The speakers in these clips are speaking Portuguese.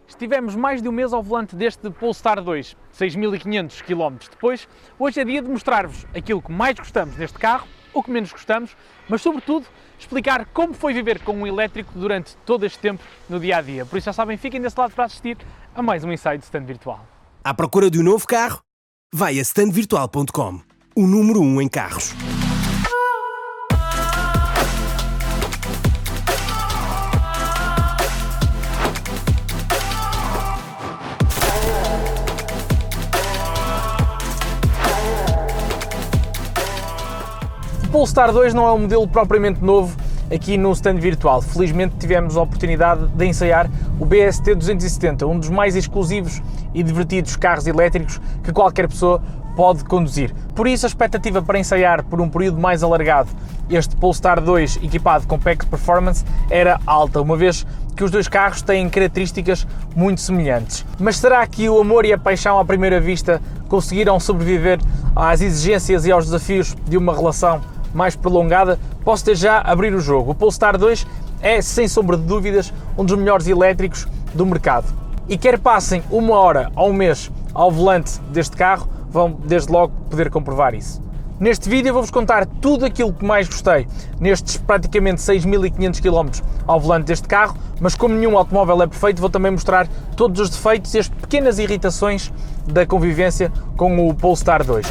Estivemos mais de um mês ao volante deste Polestar 2, 6.500 km depois. Hoje é dia de mostrar-vos aquilo que mais gostamos neste carro, o que menos gostamos, mas sobretudo explicar como foi viver com um elétrico durante todo este tempo no dia-a-dia. Por isso já sabem, fiquem desse lado para assistir a mais um Inside Stand Virtual. À procura de um novo carro? Vai a standvirtual.com, o número 1 em carros. O Polestar 2 não é um modelo propriamente novo aqui no stand virtual. Felizmente tivemos a oportunidade de ensaiar o BST 270, um dos mais exclusivos e divertidos carros elétricos que qualquer pessoa pode conduzir. Por isso a expectativa para ensaiar por um período mais alargado este Polestar 2 equipado com PEX Performance era alta, uma vez que os dois carros têm características muito semelhantes. Mas será que o amor e a paixão à primeira vista conseguiram sobreviver às exigências e aos desafios de uma relação mais prolongada? Posso ter já abrir o jogo. O Polestar 2 é, sem sombra de dúvidas, um dos melhores elétricos do mercado. E quer passem uma hora ou um mês ao volante deste carro, vão desde logo poder comprovar isso. Neste vídeo vou-vos contar tudo aquilo que mais gostei nestes praticamente 6.500 km ao volante deste carro, mas como nenhum automóvel é perfeito, vou também mostrar todos os defeitos e as pequenas irritações da convivência com o Polestar 2.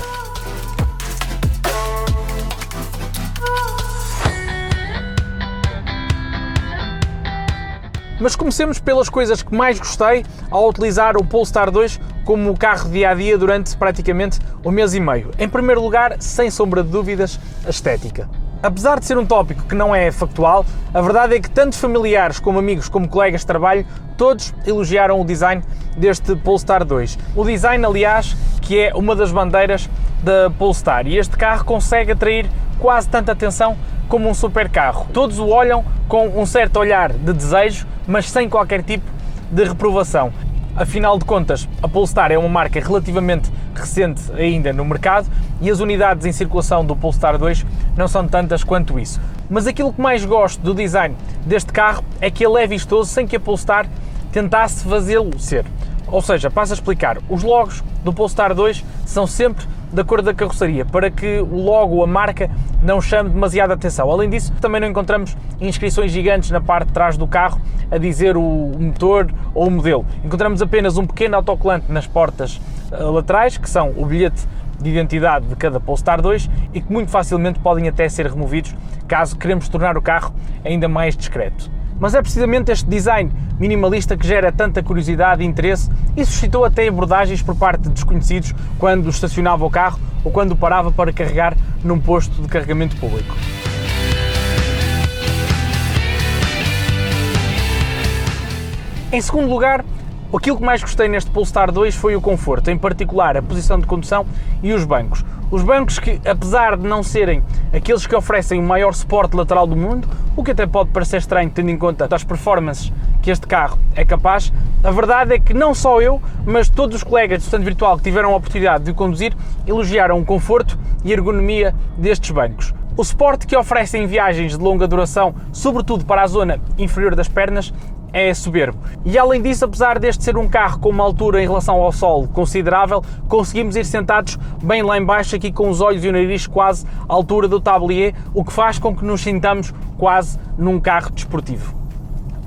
Mas comecemos pelas coisas que mais gostei ao utilizar o Polestar 2 como carro dia-a-dia durante praticamente um mês e meio. Em primeiro lugar, sem sombra de dúvidas, a estética. Apesar de ser um tópico que não é factual, a verdade é que tanto familiares como amigos como colegas de trabalho, todos elogiaram o design deste Polestar 2. O design, aliás, que é uma das bandeiras da Polestar, e este carro consegue atrair quase tanta atenção como um supercarro. Todos o olham com um certo olhar de desejo, mas sem qualquer tipo de reprovação. Afinal de contas, a Polestar é uma marca relativamente recente ainda no mercado e as unidades em circulação do Polestar 2 não são tantas quanto isso. Mas aquilo que mais gosto do design deste carro é que ele é vistoso sem que a Polestar tentasse fazê-lo ser. Ou seja, passo a explicar, os logos do Polestar 2 são sempre da cor da carroceria, para que o logo, a marca, não chame demasiada atenção. Além disso, também não encontramos inscrições gigantes na parte de trás do carro a dizer o motor ou o modelo. Encontramos apenas um pequeno autocolante nas portas laterais, que são o bilhete de identidade de cada Polestar 2 e que muito facilmente podem até ser removidos caso queremos tornar o carro ainda mais discreto. Mas é precisamente este design minimalista que gera tanta curiosidade e interesse e suscitou até abordagens por parte de desconhecidos quando estacionava o carro ou quando o parava para carregar num posto de carregamento público. Em segundo lugar, aquilo que mais gostei neste Polestar 2 foi o conforto, em particular a posição de condução e os bancos. Os bancos que, apesar de não serem aqueles que oferecem o maior suporte lateral do mundo, o que até pode parecer estranho tendo em conta as performances que este carro é capaz, a verdade é que não só eu, mas todos os colegas do stand virtual que tiveram a oportunidade de o conduzir elogiaram o conforto e ergonomia destes bancos. O suporte que oferecem em viagens de longa duração, sobretudo para a zona inferior das pernas, é soberbo. E além disso, apesar deste ser um carro com uma altura em relação ao solo considerável, conseguimos ir sentados bem lá em baixo, aqui com os olhos e o nariz quase à altura do tablier, o que faz com que nos sintamos quase num carro desportivo.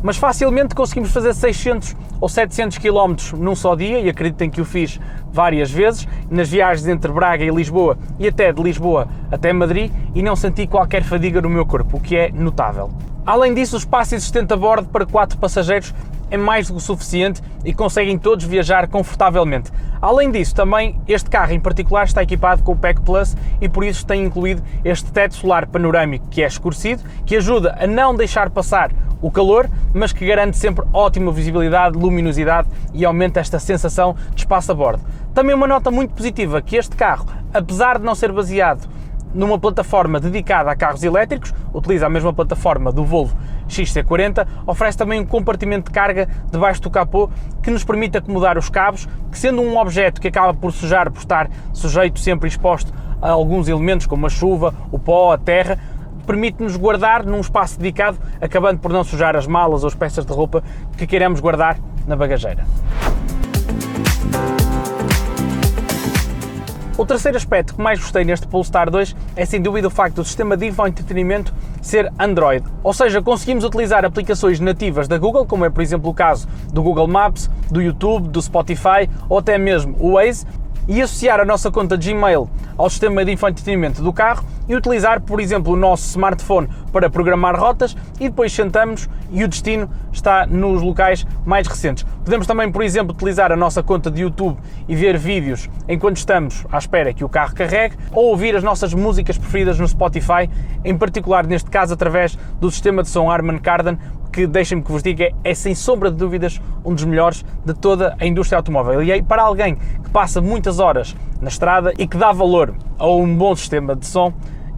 Mas facilmente conseguimos fazer 600 ou 700 km num só dia, e acreditem que o fiz várias vezes, nas viagens entre Braga e Lisboa e até de Lisboa até Madrid, e não senti qualquer fadiga no meu corpo, o que é notável. Além disso, o espaço existente a bordo para 4 passageiros é mais do que suficiente e conseguem todos viajar confortavelmente. Além disso, também este carro em particular está equipado com o PEC Plus e por isso tem incluído este teto solar panorâmico que é escurecido, que ajuda a não deixar passar o calor, mas que garante sempre ótima visibilidade, luminosidade e aumenta esta sensação de espaço a bordo. Também uma nota muito positiva que este carro, apesar de não ser baseado numa plataforma dedicada a carros elétricos, utiliza a mesma plataforma do Volvo XC40, oferece também um compartimento de carga debaixo do capô que nos permite acomodar os cabos, que sendo um objeto que acaba por sujar, por estar sujeito sempre exposto a alguns elementos como a chuva, o pó, a terra, permite-nos guardar num espaço dedicado, acabando por não sujar as malas ou as peças de roupa que queremos guardar na bagageira. O terceiro aspecto que mais gostei neste Polestar 2 é sem dúvida o facto do sistema de infoentretenimento ser Android, ou seja, conseguimos utilizar aplicações nativas da Google, como é por exemplo o caso do Google Maps, do YouTube, do Spotify ou até mesmo o Waze, e associar a nossa conta Gmail ao sistema de infoentretenimento do carro e utilizar, por exemplo, o nosso smartphone para programar rotas e depois sentamos e o destino está nos locais mais recentes. Podemos também, por exemplo, utilizar a nossa conta de YouTube e ver vídeos enquanto estamos à espera que o carro carregue ou ouvir as nossas músicas preferidas no Spotify, em particular neste caso através do sistema de som Harman Kardon, que deixem-me que vos diga, é sem sombra de dúvidas um dos melhores de toda a indústria automóvel. E aí, para alguém que passa muitas horas na estrada e que dá valor a um bom sistema de som,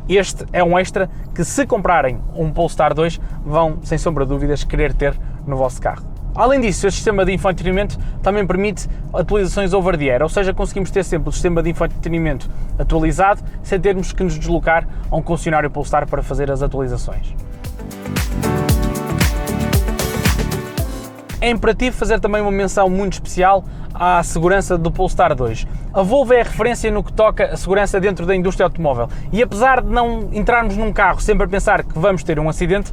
este é um extra que, se comprarem um Polestar 2, vão sem sombra de dúvidas querer ter no vosso carro. Além disso, este sistema de infoentretenimento também permite atualizações over the air, ou seja, conseguimos ter sempre o sistema de infoentretenimento atualizado sem termos que nos deslocar a um concessionário Polestar para fazer as atualizações. É imperativo fazer também uma menção muito especial à segurança do Polestar 2. A Volvo é a referência no que toca a segurança dentro da indústria automóvel e apesar de não entrarmos num carro sempre a pensar que vamos ter um acidente,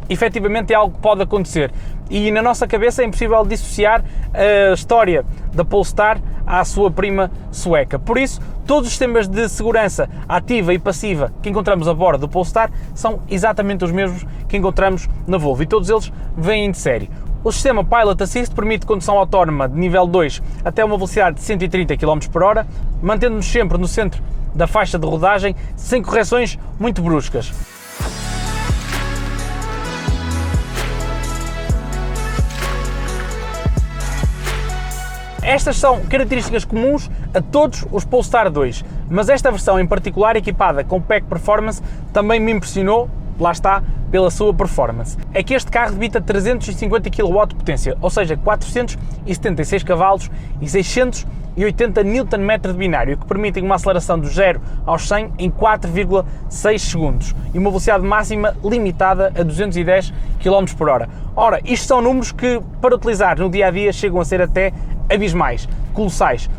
efetivamente é algo que pode acontecer e na nossa cabeça é impossível dissociar a história da Polestar à sua prima sueca. Por isso, todos os sistemas de segurança ativa e passiva que encontramos a bordo do Polestar são exatamente os mesmos que encontramos na Volvo e todos eles vêm de série. O sistema Pilot Assist permite condução autónoma de nível 2 até uma velocidade de 130 km/h, mantendo-nos sempre no centro da faixa de rodagem, sem correções muito bruscas. Estas são características comuns a todos os Polestar 2, mas esta versão em particular, equipada com PEC Performance, também me impressionou, lá está, pela sua performance. É que este carro debita 350 kW de potência, ou seja, 476 cavalos e 680 Nm de binário, que permitem uma aceleração do 0 aos 100 em 4,6 segundos e uma velocidade máxima limitada a 210 km/h. Ora, isto são números que, para utilizar no dia-a-dia, chegam a ser até abismais, colossais.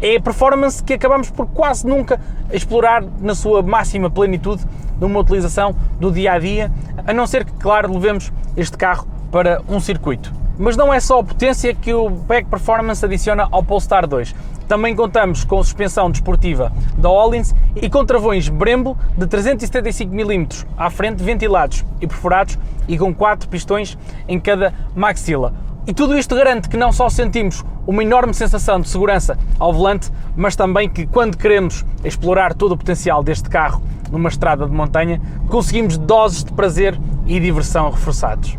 É a performance que acabamos por quase nunca explorar na sua máxima plenitude numa utilização do dia-a-dia, a não ser que, claro, levemos este carro para um circuito. Mas não é só a potência que o PEC Performance adiciona ao Polestar 2. Também contamos com suspensão desportiva da Öhlins e com travões Brembo de 375 mm à frente, ventilados e perfurados e com 4 pistões em cada maxila. E tudo isto garante que não só sentimos uma enorme sensação de segurança ao volante, mas também que, quando queremos explorar todo o potencial deste carro numa estrada de montanha, conseguimos doses de prazer e diversão reforçados.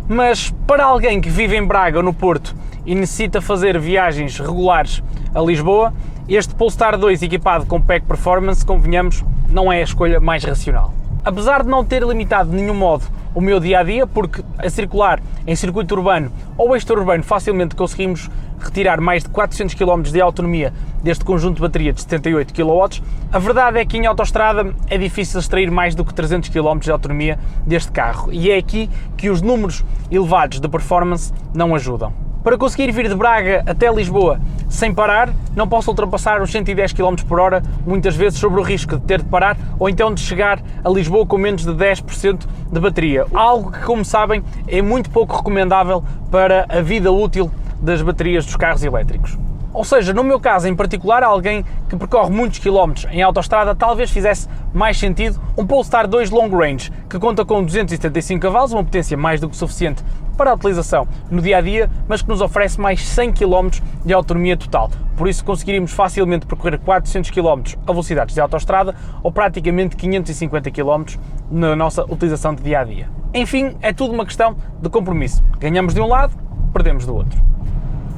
Mas para alguém que vive em Braga ou no Porto e necessita fazer viagens regulares a Lisboa, este Polestar 2 equipado com PEC Performance, convenhamos, não é a escolha mais racional. Apesar de não ter limitado de nenhum modo o meu dia-a-dia, porque a circular em circuito urbano ou extra-urbano facilmente conseguimos retirar mais de 400 km de autonomia deste conjunto de bateria de 78 kW, a verdade é que em autoestrada é difícil extrair mais do que 300 km de autonomia deste carro e é aqui que os números elevados de performance não ajudam. Para conseguir vir de Braga até Lisboa sem parar, não posso ultrapassar os 110 km/h, muitas vezes sobre o risco de ter de parar ou então de chegar a Lisboa com menos de 10% de bateria. Algo que, como sabem, é muito pouco recomendável para a vida útil das baterias dos carros elétricos. Ou seja, no meu caso em particular, alguém que percorre muitos quilómetros em autoestrada, talvez fizesse mais sentido um Polestar 2 Long Range, que conta com 275 cavalos, uma potência mais do que suficiente para a utilização no dia-a-dia, mas que nos oferece mais 100 km de autonomia total. Por isso conseguiríamos facilmente percorrer 400 km a velocidades de autoestrada ou praticamente 550 km na nossa utilização de dia-a-dia. Enfim, é tudo uma questão de compromisso. Ganhamos de um lado, perdemos do outro.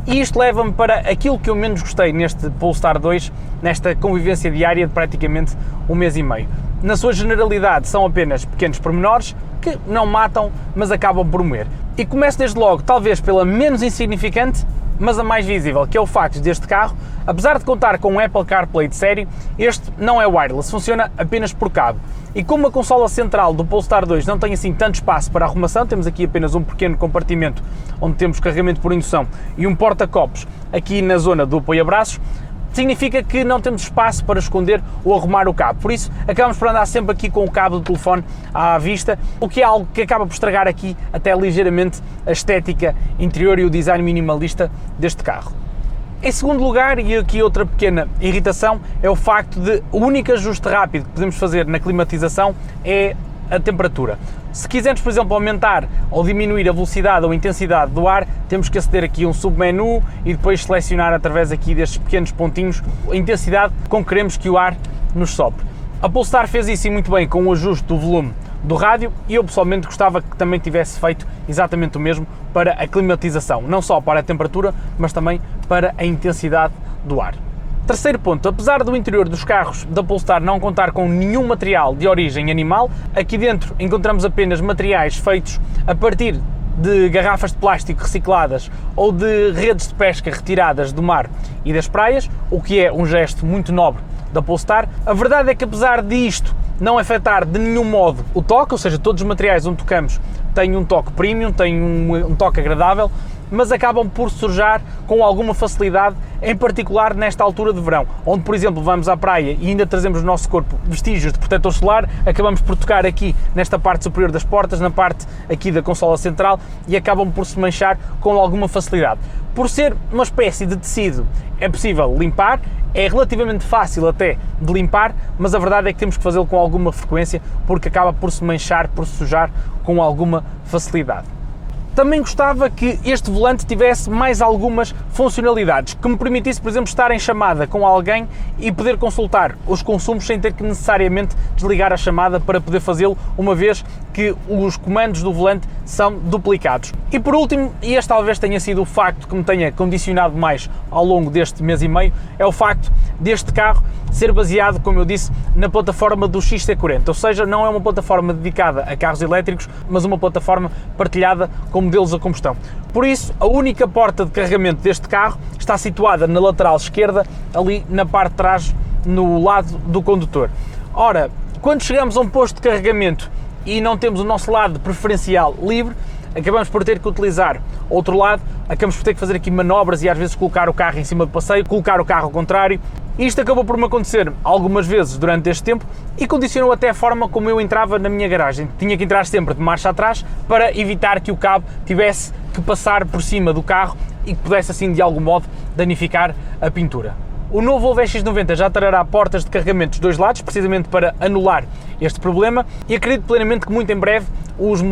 E isto leva-me para aquilo que eu menos gostei neste Polestar 2, nesta convivência diária de praticamente um mês e meio. Na sua generalidade são apenas pequenos pormenores que não matam, mas acabam por moer. E começo desde logo, talvez pela menos insignificante, mas a mais visível, que é o facto deste carro, apesar de contar com um Apple CarPlay de série, este não é wireless, funciona apenas por cabo. E como a consola central do Polestar 2 não tem assim tanto espaço para arrumação, temos aqui apenas um pequeno compartimento onde temos carregamento por indução e um porta-copos aqui na zona do apoio-braços, significa que não temos espaço para esconder ou arrumar o cabo. Por isso, acabamos por andar sempre aqui com o cabo do telefone à vista, o que é algo que acaba por estragar aqui até ligeiramente a estética interior e o design minimalista deste carro. Em segundo lugar, e aqui outra pequena irritação, é o facto de o único ajuste rápido que podemos fazer na climatização é a temperatura. Se quisermos, por exemplo, aumentar ou diminuir a velocidade ou a intensidade do ar, temos que aceder aqui a um submenu e depois selecionar através aqui destes pequenos pontinhos a intensidade com que queremos que o ar nos sopre. A Polestar fez isso muito bem com o ajuste do volume do rádio e eu pessoalmente gostava que também tivesse feito exatamente o mesmo para a climatização, não só para a temperatura, mas também para a intensidade do ar. Terceiro ponto, apesar do interior dos carros da Polestar não contar com nenhum material de origem animal, aqui dentro encontramos apenas materiais feitos a partir de garrafas de plástico recicladas ou de redes de pesca retiradas do mar e das praias, o que é um gesto muito nobre da Polestar. A verdade é que apesar disto não afetar de nenhum modo o toque, ou seja, todos os materiais onde tocamos têm um toque premium, têm um toque agradável, mas acabam por sujar com alguma facilidade, em particular nesta altura de verão, onde, por exemplo, vamos à praia e ainda trazemos no nosso corpo vestígios de protetor solar, acabamos por tocar aqui nesta parte superior das portas, na parte aqui da consola central e acabam por se manchar com alguma facilidade. Por ser uma espécie de tecido, é possível limpar, é relativamente fácil até de limpar, mas a verdade é que temos que fazê-lo com alguma frequência porque acaba por se manchar, por se sujar com alguma facilidade. Também gostava que este volante tivesse mais algumas funcionalidades, que me permitisse, por exemplo, estar em chamada com alguém e poder consultar os consumos sem ter que necessariamente desligar a chamada para poder fazê-lo, uma vez que os comandos do volante são duplicados. E por último, e este talvez tenha sido o facto que me tenha condicionado mais ao longo deste mês e meio, é o facto deste carro ser baseado, como eu disse, na plataforma do XC40, ou seja, não é uma plataforma dedicada a carros elétricos, mas uma plataforma partilhada com modelos a combustão. Por isso, a única porta de carregamento deste carro está situada na lateral esquerda, ali na parte de trás, no lado do condutor. Ora, quando chegamos a um posto de carregamento e não temos o nosso lado preferencial livre, acabamos por ter que utilizar outro lado, acabamos por ter que fazer aqui manobras e às vezes colocar o carro em cima do passeio, colocar o carro ao contrário. Isto acabou por me acontecer algumas vezes durante este tempo e condicionou até a forma como eu entrava na minha garagem. Tinha que entrar sempre de marcha atrás para evitar que o cabo tivesse que passar por cima do carro e que pudesse assim de algum modo danificar a pintura. O novo Volvo EX90 já trará portas de carregamento dos dois lados, precisamente para anular este problema, e acredito plenamente que muito em breve os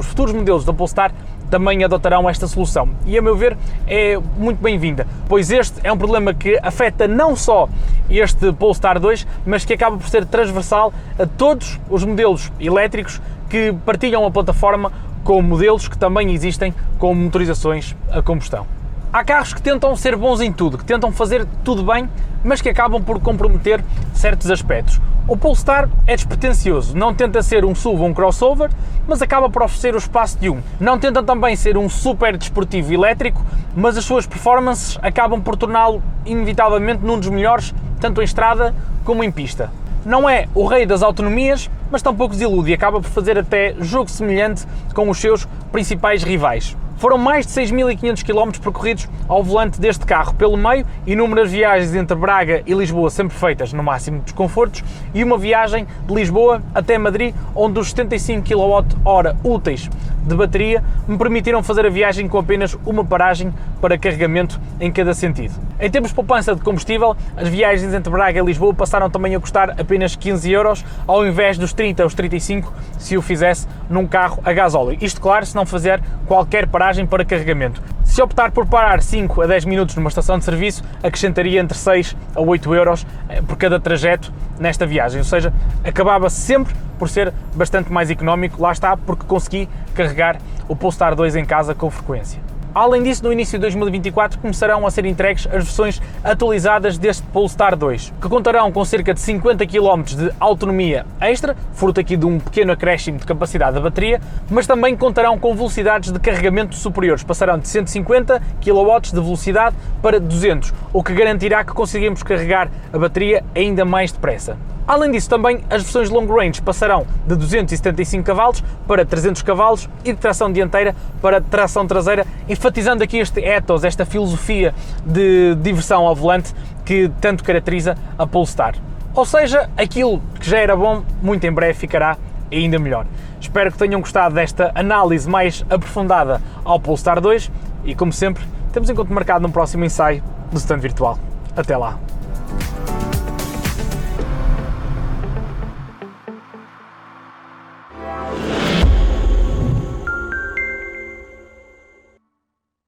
futuros modelos da Polestar também adotarão esta solução. E a meu ver é muito bem-vinda, pois este é um problema que afeta não só este Polestar 2, mas que acaba por ser transversal a todos os modelos elétricos que partilham a plataforma com modelos que também existem com motorizações a combustão. Há carros que tentam ser bons em tudo, que tentam fazer tudo bem, mas que acabam por comprometer certos aspectos. O Polestar é despretensioso, não tenta ser um SUV ou um crossover, mas acaba por oferecer o espaço de um. Não tenta também ser um super desportivo elétrico, mas as suas performances acabam por torná-lo inevitavelmente num dos melhores, tanto em estrada como em pista. Não é o rei das autonomias, mas tampouco desilude e acaba por fazer até jogo semelhante com os seus principais rivais. Foram mais de 6.500 km percorridos ao volante deste carro pelo meio, inúmeras viagens entre Braga e Lisboa sempre feitas no máximo dos confortos e uma viagem de Lisboa até Madrid, onde os 75 kWh úteis de bateria me permitiram fazer a viagem com apenas uma paragem para carregamento em cada sentido. Em termos de poupança de combustível, as viagens entre Braga e Lisboa passaram também a custar apenas 15 euros, ao invés dos 30 ou os 35 se o fizesse num carro a gasóleo. Isto, claro, se não fazer qualquer paragem para carregamento. Se optar por parar 5 a 10 minutos numa estação de serviço, acrescentaria entre 6 a 8 euros por cada trajeto nesta viagem, ou seja, acabava sempre por ser bastante mais económico, lá está, porque consegui carregar o Polestar 2 em casa com frequência. Além disso, no início de 2024 começarão a ser entregues as versões atualizadas deste Polestar 2, que contarão com cerca de 50 km de autonomia extra, fruto aqui de um pequeno acréscimo de capacidade da bateria, mas também contarão com velocidades de carregamento superiores, passarão de 150 kW de velocidade para 200, o que garantirá que conseguimos carregar a bateria ainda mais depressa. Além disso, também as versões long range passarão de 275 cavalos para 300 cavalos e de tração dianteira para tração traseira, enfatizando aqui este ethos, esta filosofia de diversão ao volante que tanto caracteriza a Polestar. Ou seja, aquilo que já era bom, muito em breve ficará ainda melhor. Espero que tenham gostado desta análise mais aprofundada ao Polestar 2 e, como sempre, temos encontro marcado num próximo ensaio do Stand Virtual. Até lá!